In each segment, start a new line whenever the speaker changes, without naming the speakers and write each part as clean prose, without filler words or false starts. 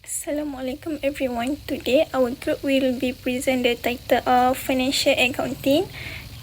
Assalamualaikum everyone. Today our group will be present the title of Financial Accounting,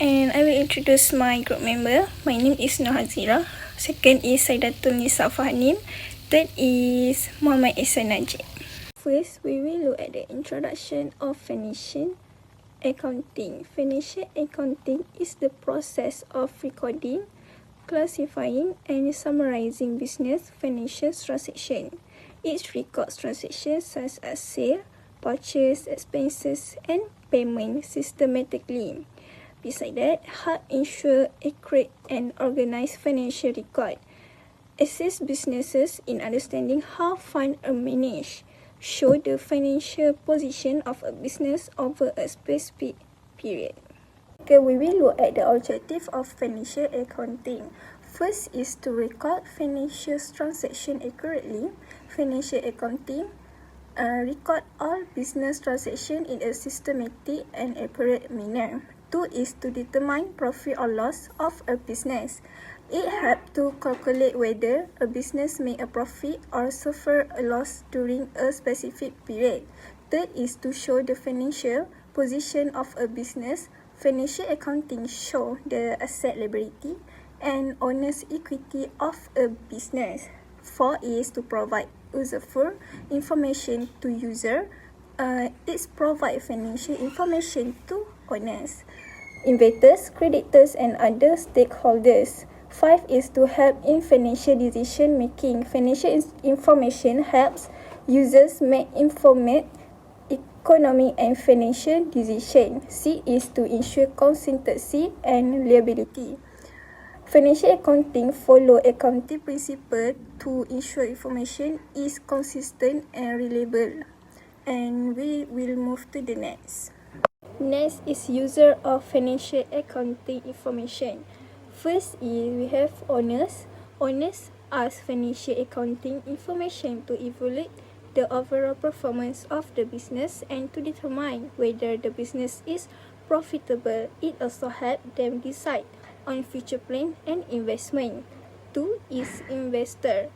and I will introduce my group member. My name is Nur Hazira. Second is Saidatul Nisa Fahanim. Third is Muhammad Ihsan Najib. First, we will look at the introduction of financial accounting. Financial accounting is the process of recording, classifying and summarizing business financial transactions. It records transactions such as sale, purchase, expenses and payment systematically. Besides that, help ensure accurate and organized financial record. Assist businesses in understanding how funds are managed. Show the financial position of a business over a specific period. Okay, we will look at the objective of financial accounting. First is to record financial transactions accurately. Financial accounting record all business transactions in a systematic and accurate manner. Two is to determine profit or loss of a business. It helps to calculate whether a business make a profit or suffer a loss during a specific period. Third is to show the financial position of a business. Financial accounting show the asset liability and owner's equity of a business. Four is to provide useful information to user. It's provide financial information to owners, investors, creditors and other stakeholders. Five is to help in financial decision making. Financial information helps users make informed economic and financial decision. C is to ensure consistency and reliability. Financial accounting follow accounting principle to ensure information is consistent and reliable. And we will move to the next. Next is user of financial accounting information. First is we have owners. Owners ask financial accounting information to evaluate the overall performance of the business and to determine whether the business is profitable. It also helps them decide on future plan and investment. Two is investor.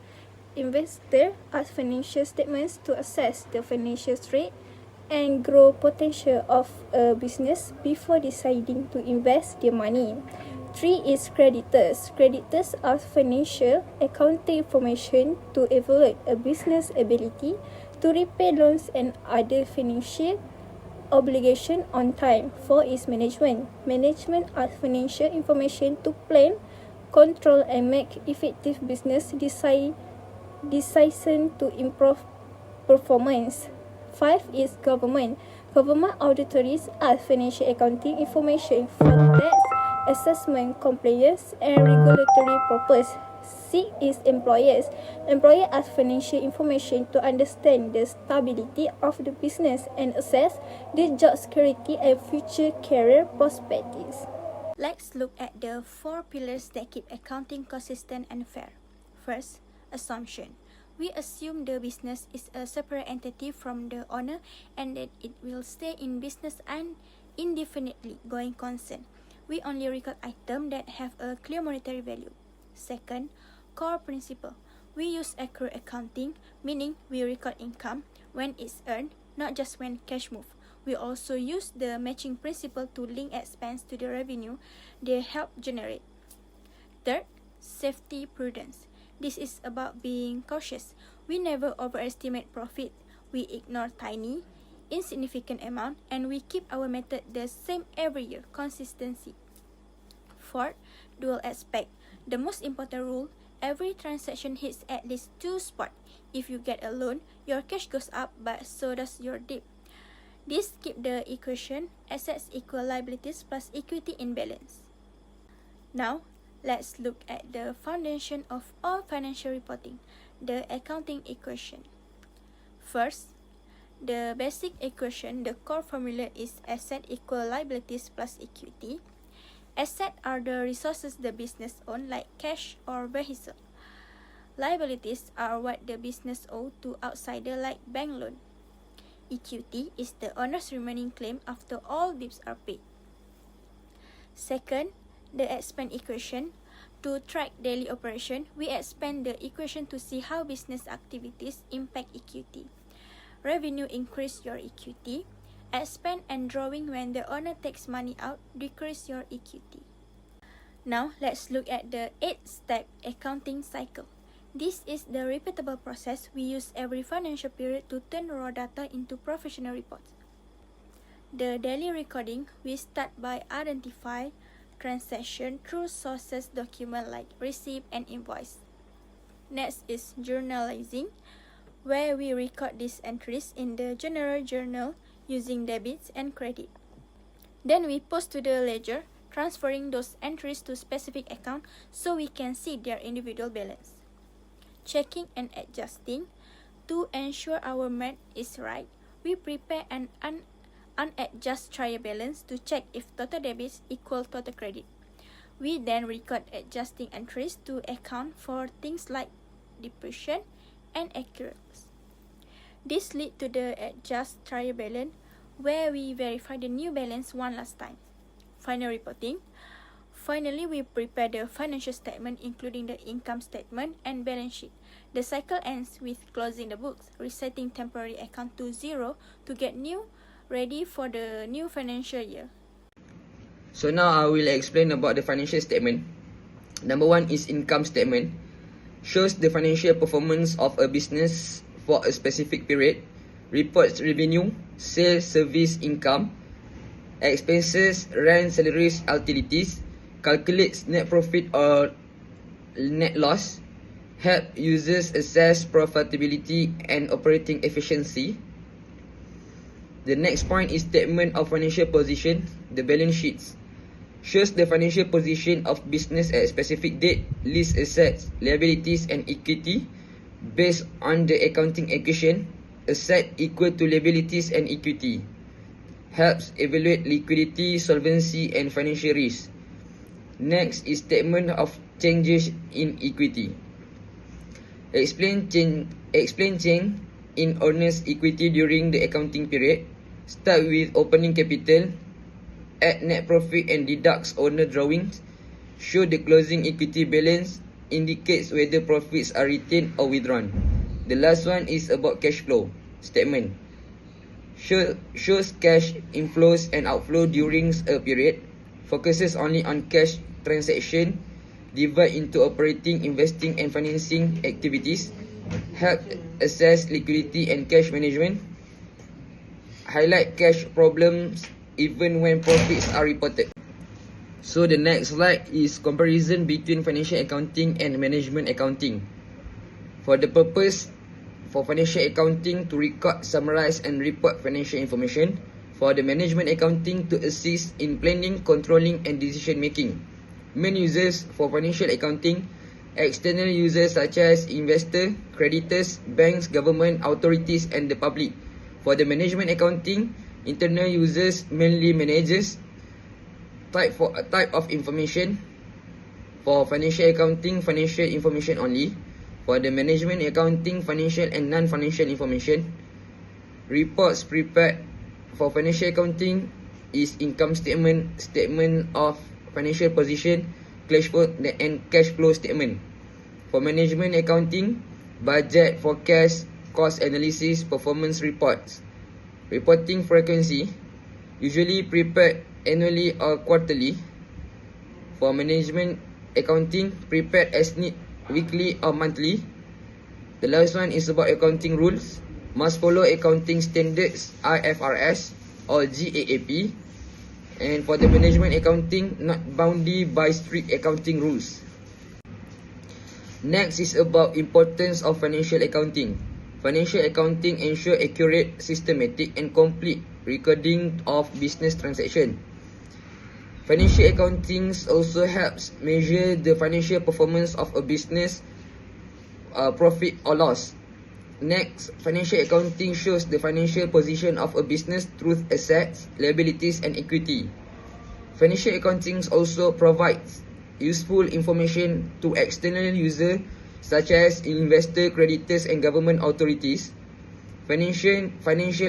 Investor ask financial statements to assess the financial strength and growth potential of a business before deciding to invest their money. Three is creditors. Creditors ask financial accounting information to evaluate a business ability to repay loans and other financial obligation on time. Four is management. Management asks financial information to plan, control and make effective business decision to improve performance. Five is government. Government auditors ask financial accounting information for tax, assessment, compliance and regulatory purpose. Six is employers. Employer ask financial information to understand the stability of the business and assess the job security and future career perspectives.
Let's look at the four pillars that keep accounting consistent and fair. First, assumption. We assume the business is a separate entity from the owner and that it will stay in business and indefinitely going concern. We only record items that have a clear monetary value. Second, core principle. We use accurate accounting, meaning we record income when it's earned, not just when cash moves. We also use the matching principle to link expense to the revenue they help generate. Third, safety prudence. This is about being cautious. We never overestimate profit. We ignore tiny, insignificant amount and we keep our method the same every year. Consistency. Fourth, dual aspect. The most important rule, every transaction hits at least two spots. If you get a loan, your cash goes up but so does your debt. This keeps the equation assets equal liabilities plus equity in balance. Now, let's look at the foundation of all financial reporting, the accounting equation. First, the basic equation, the core formula is asset equal liabilities plus equity. Assets are the resources the business owns like cash or vehicle. Liabilities are what the business owes to outsiders like bank loan. Equity is the owner's remaining claim after all debts are paid. Second, the expense equation. To track daily operation, we expand the equation to see how business activities impact equity. revenue increase your equity. Expand and drawing when the owner takes money out decrease your equity. Now, let's look at the 8-step accounting cycle. This is the repeatable process we use every financial period to turn raw data into professional reports. The daily recording, we start by identify transaction through sources document like receipt and invoice. Next is journalizing, where we record these entries in the general journal using debits and credit. Then we post to the ledger, transferring those entries to specific account so we can see their individual balance. Checking and adjusting. To ensure our math is right, we prepare an unadjusted trial balance to check if total debits equal total credit. We then record adjusting entries to account for things like depreciation and accruals. This leads to the adjusted trial balance, where we verify the new balance one last time. Final reporting. Finally, we prepare the financial statement including the income statement and balance sheet. The cycle ends with closing the books, resetting temporary account to zero to get ready for the new financial year.
So now I will explain about the financial statement. Number 1 is income statement. Shows the financial performance of a business for a specific period. Reports revenue, sales, service income, expenses, rent, salaries, utilities. Calculates net profit or net loss. Help users assess profitability and operating efficiency. The next point is statement of financial position, the balance sheets. Shows the financial position of business at a specific date, lists assets, liabilities and equity. Based on the accounting equation, asset equal to liabilities and equity. Helps evaluate liquidity, solvency and financial risk. Next is statement of changes in equity. Explain change in owner's equity during the accounting period. Start with opening capital. Add net profit and deducts owner drawings. Show the closing equity balance. Indicates whether profits are retained or withdrawn. The last one is about cash flow statement. Shows cash inflows and outflow during a period. Focuses only on cash transaction. Divide into operating, investing and financing activities. Help assess liquidity and cash management. Highlight cash problems even when profits are reported. So the next slide is comparison between financial accounting and management accounting. For the purpose for financial accounting to record, summarize and report financial information. For the management accounting to assist in planning, controlling and decision making. Main users for financial accounting, external users such as investors, creditors, banks, government, authorities and the public. For the management accounting, internal users, mainly managers. Type of information. For financial accounting, financial information only. For the management accounting, financial and non-financial information. Reports prepared for financial accounting is income statement, statement of financial position, cash flow and cash flow statement. For management accounting, budget, forecast, cost analysis, performance reports. Reporting frequency, usually prepared annually or quarterly. For management accounting, prepared as need, weekly or monthly. The last one is about accounting rules. Must follow accounting standards IFRS or GAAP. And for the management accounting, not bounded by strict accounting rules. Next is about importance of financial accounting. Financial accounting ensure accurate, systematic and complete recording of business transaction. Financial accounting also helps measure the financial performance of a business, profit or loss. Next, financial accounting shows the financial position of a business through assets, liabilities and equity. Financial accounting also provides useful information to external users such as investor, creditors and government authorities. Financial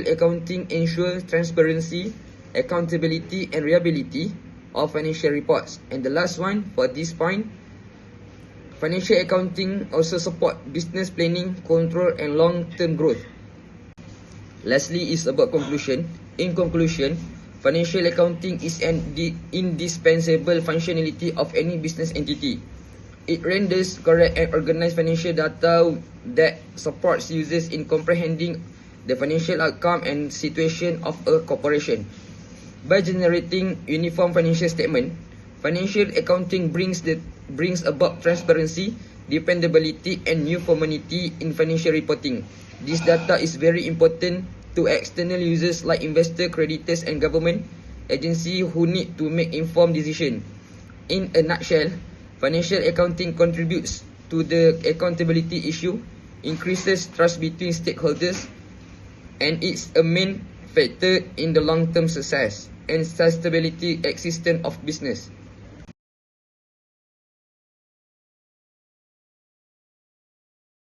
accounting ensures transparency, accountability and reliability of financial reports. And the last one for this point, financial accounting also support business planning, control and long-term growth. Lastly is about conclusion. In conclusion, financial accounting is an indispensable functionality of any business entity. It renders correct and organized financial data that supports users in comprehending the financial outcome and situation of a corporation. By generating uniform financial statement, financial accounting brings about transparency, dependability, and uniformity in financial reporting. This data is very important to external users like investors, creditors, and government agencies who need to make informed decisions. In a nutshell, financial accounting contributes to the accountability issue, increases trust between stakeholders, and it's a main factor in the long-term success and sustainability existence of business.